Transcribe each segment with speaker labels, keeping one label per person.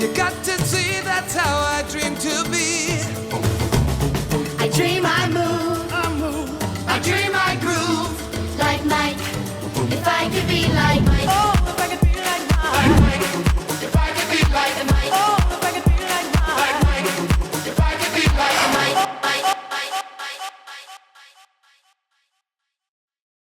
Speaker 1: You got to see that's how I dream to be.
Speaker 2: I dream I move, I dream I groove, like Mike. If I could be like Mike, oh, if I could be like Mike, if I could be like Mike, oh, if I could be like Mike, if I could be like Mike.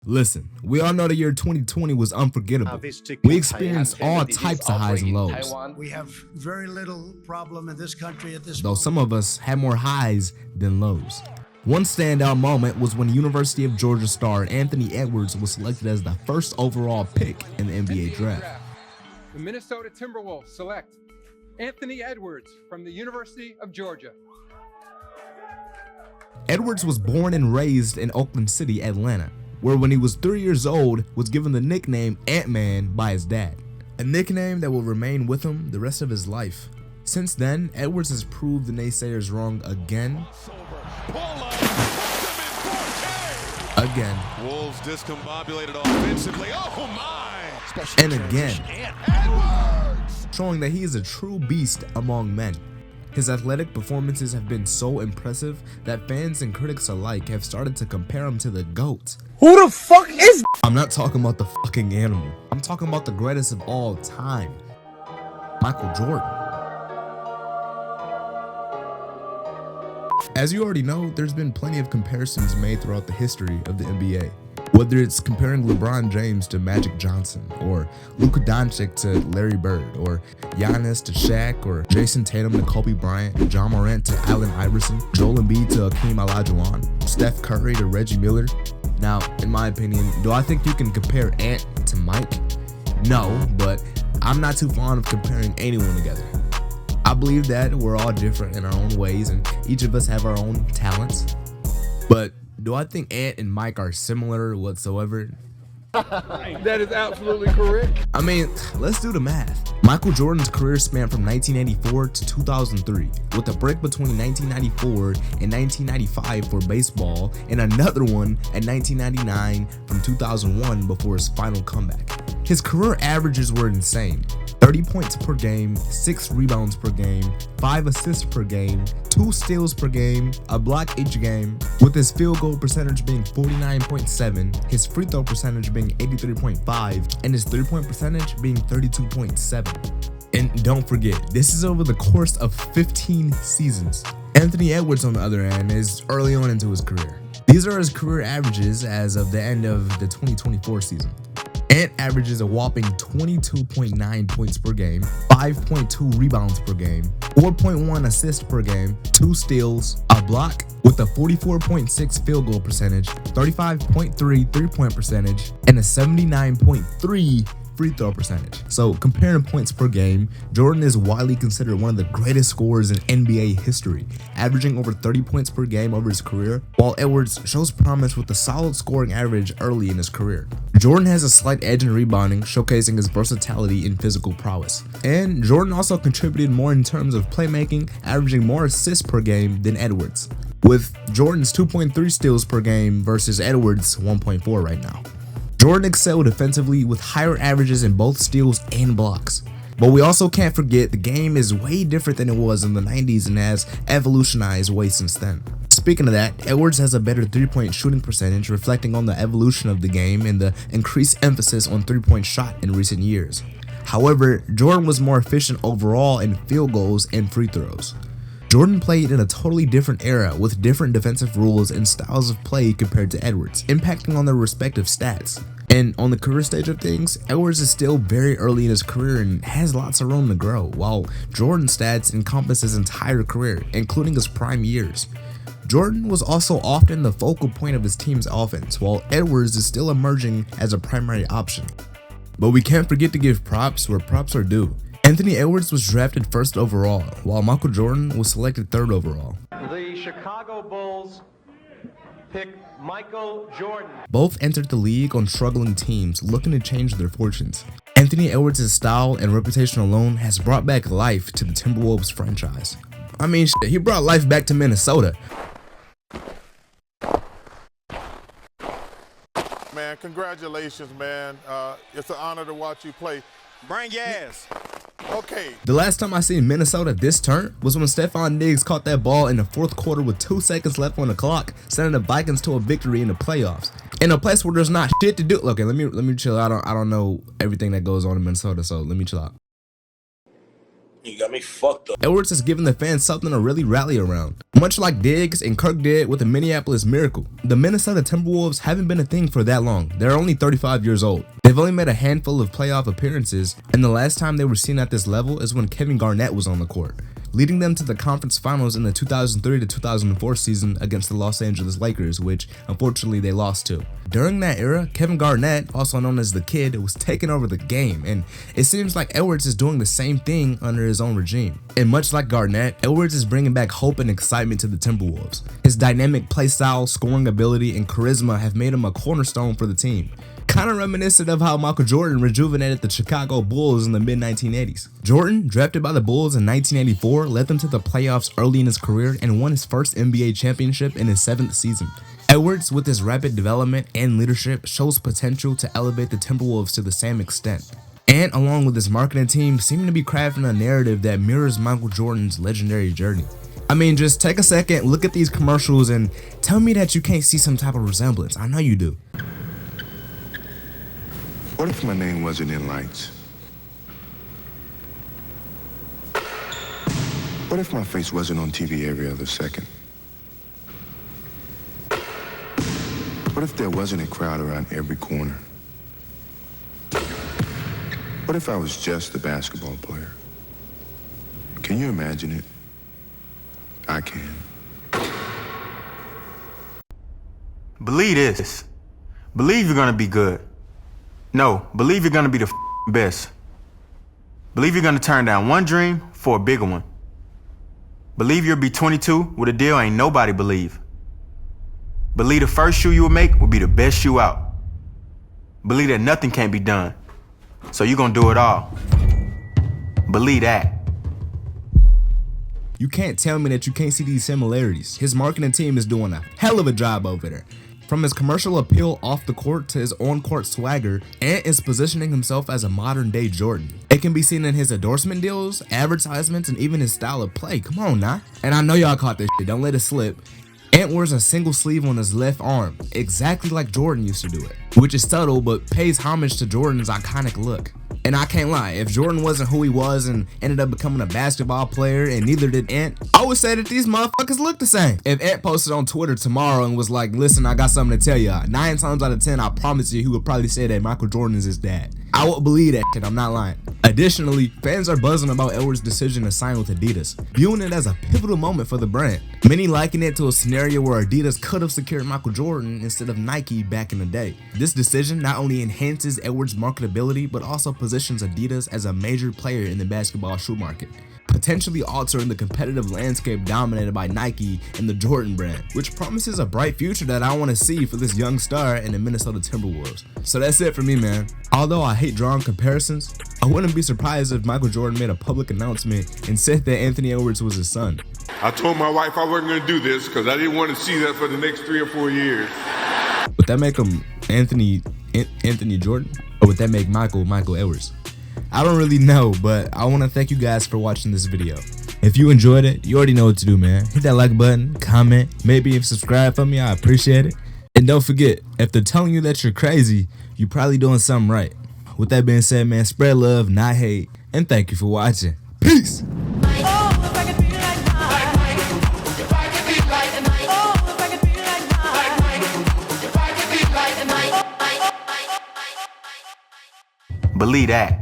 Speaker 3: Listen, we all know the year 2020 was unforgettable. We experienced all types of highs and lows.
Speaker 4: We have very little problem in this country at this
Speaker 3: Though
Speaker 4: moment.
Speaker 3: some of us had more highs than lows. One standout moment was when University of Georgia star Anthony Edwards was selected as the first overall pick in the NBA draft.
Speaker 5: The Minnesota Timberwolves select Anthony Edwards from the University of Georgia.
Speaker 3: Edwards was born and raised in Oakland City, Atlanta, where when he was 3 years old was given the nickname Ant-Man by his dad, a nickname that will remain with him the rest of his life. Since then, Edwards has proved the naysayers wrong again.
Speaker 6: Wolves discombobulated offensively. Oh my!
Speaker 3: And again, showing that he is a true beast among men. His athletic performances have been so impressive that fans and critics alike have started to compare him to the GOAT.
Speaker 7: Who the fuck is?
Speaker 3: I'm not talking about the fucking animal. I'm talking about the greatest of all time, Michael Jordan. As you already know, there's been plenty of comparisons made throughout the history of the NBA. Whether it's comparing LeBron James to Magic Johnson, or Luka Doncic to Larry Bird, or Giannis to Shaq, or Jason Tatum to Kobe Bryant, John Morant to Allen Iverson, Joel Embiid to Hakeem Olajuwon, Steph Curry to Reggie Miller. Now, in my opinion, do I think you can compare Ant to Mike? No, but I'm not too fond of comparing anyone together. I believe that we're all different in our own ways and each of us have our own talents. But do I think Ant and Mike are similar whatsoever?
Speaker 5: That is absolutely correct.
Speaker 3: I mean, let's do the math. Michael Jordan's career spanned from 1984 to 2003, with a break between 1994 and 1995 for baseball, and another one at 1999 from 2001 before his final comeback. His career averages were insane. 30 points per game, 6 rebounds per game, 5 assists per game, 2 steals per game, a block each game, with his field goal percentage being 49.7, his free throw percentage being 83.5, and his 3-point percentage being 32.7. And don't forget, this is over the course of 15 seasons. Anthony Edwards, on the other hand, is early on into his career. These are his career averages as of the end of the 2024 season. Ant averages a whopping 22.9 points per game, 5.2 rebounds per game, 4.1 assists per game, 2 steals, a block, with a 44.6 field goal percentage, 35.3 3-point percentage, and a 79.3 free throw percentage. So comparing points per game, Jordan is widely considered one of the greatest scorers in NBA history, averaging over 30 points per game over his career, while Edwards shows promise with a solid scoring average early in his career. Jordan has a slight edge in rebounding, showcasing his versatility in physical prowess. And Jordan also contributed more in terms of playmaking, averaging more assists per game than Edwards, with Jordan's 2.3 steals per game versus Edwards' 1.4 right now. Jordan excelled defensively with higher averages in both steals and blocks. But we also can't forget the game is way different than it was in the 90s and has evolutionized way since then. Speaking of that, Edwards has a better 3-point shooting percentage, reflecting on the evolution of the game and the increased emphasis on 3-point shot in recent years. However, Jordan was more efficient overall in field goals and free throws. Jordan played in a totally different era with different defensive rules and styles of play compared to Edwards, impacting on their respective stats. And on the career stage of things, Edwards is still very early in his career and has lots of room to grow, while Jordan's stats encompass his entire career, including his prime years. Jordan was also often the focal point of his team's offense, while Edwards is still emerging as a primary option. But we can't forget to give props where props are due. Anthony Edwards was drafted first overall, while Michael Jordan was selected third overall.
Speaker 8: The Chicago Bulls pick Michael Jordan.
Speaker 3: Both entered the league on struggling teams looking to change their fortunes. Anthony Edwards' style and reputation alone has brought back life to the Timberwolves franchise. I mean, he brought life back to Minnesota.
Speaker 9: Man, congratulations, man. It's an honor to watch you play.
Speaker 6: Bring your ass. Okay.
Speaker 3: The last time I seen Minnesota this turn was when Stephon Diggs caught that ball in the fourth quarter with 2 seconds left on the clock, sending the Vikings to a victory in the playoffs. In a place where there's not shit to do. Okay, let me chill. I don't know everything that goes on in Minnesota, so let me chill out.
Speaker 7: You got me fucked up.
Speaker 3: Edwards has given the fans something to really rally around. Much like Diggs and Kirk did with the Minneapolis Miracle, the Minnesota Timberwolves haven't been a thing for that long. They're only 35 years old. They've only made a handful of playoff appearances, and the last time they were seen at this level is when Kevin Garnett was on the court, leading them to the conference finals in the 2003 to 2004 season against the Los Angeles Lakers, which unfortunately they lost to. During that era, Kevin Garnett, also known as the Kid, was taking over the game, and it seems like Edwards is doing the same thing under his own regime. And much like Garnett, Edwards is bringing back hope and excitement to the Timberwolves. His dynamic play style, scoring ability, and charisma have made him a cornerstone for the team. Kind of reminiscent of how Michael Jordan rejuvenated the Chicago Bulls in the mid-1980s. Jordan, drafted by the Bulls in 1984, led them to the playoffs early in his career and won his first NBA championship in his 7th season. Edwards, with his rapid development and leadership, shows potential to elevate the Timberwolves to the same extent. And along with his marketing team, seeming to be crafting a narrative that mirrors Michael Jordan's legendary journey. I mean, just take a second, look at these commercials, and tell me that you can't see some type of resemblance. I know you do.
Speaker 9: What if my name wasn't in lights? What if my face wasn't on TV every other second? What if there wasn't a crowd around every corner? What if I was just a basketball player? Can you imagine it? I can.
Speaker 10: Believe this. Believe you're gonna be good. No, believe you're gonna be the best. Believe you're gonna turn down one dream for a bigger one. Believe you'll be 22 with a deal ain't nobody believe. Believe the first shoe you will make will be the best shoe out. Believe that nothing can't be done, so you're gonna do it all. Believe that.
Speaker 3: You can't tell me that you can't see these similarities. His marketing team is doing a hell of a job over there. From his commercial appeal off the court to his on-court swagger, Ant is positioning himself as a modern-day Jordan. It can be seen in his endorsement deals, advertisements, and even his style of play. Come on now. And I know y'all caught this shit, don't let it slip. Ant wears a single sleeve on his left arm, exactly like Jordan used to do it, which is subtle but pays homage to Jordan's iconic look. And I can't lie, if Jordan wasn't who he was and ended up becoming a basketball player, and neither did Ant, I would say that these motherfuckers look the same. If Ant posted on Twitter tomorrow and was like, listen, I got something to tell y'all, 9 times out of 10, I promise you, he would probably say that Michael Jordan is his dad. I would believe that shit, I'm not lying. Additionally, fans are buzzing about Edwards' decision to sign with Adidas, viewing it as a pivotal moment for the brand. Many liken it to a scenario where Adidas could have secured Michael Jordan instead of Nike back in the day. This decision not only enhances Edwards' marketability, but also positions Adidas as a major player in the basketball shoe market, potentially altering the competitive landscape dominated by Nike and the Jordan brand, which promises a bright future that I want to see for this young star in the Minnesota Timberwolves. So that's it for me, man. Although I hate drawing comparisons, I wouldn't be surprised if Michael Jordan made a public announcement and said that Anthony Edwards was his son.
Speaker 11: I told my wife I wasn't going to do this because I didn't want to see that for the next 3 or 4 years.
Speaker 3: Would that make him Anthony Jordan? Or would that make Michael Edwards? I don't really know, but I want to thank you guys for watching this video. If you enjoyed it, you already know what to do, man. Hit that like button, comment, maybe if subscribe for me, I appreciate it. And don't forget, if they're telling you that you're crazy, you're probably doing something right. With that being said, man, spread love, not hate, and thank you for watching. Peace!
Speaker 10: Believe that.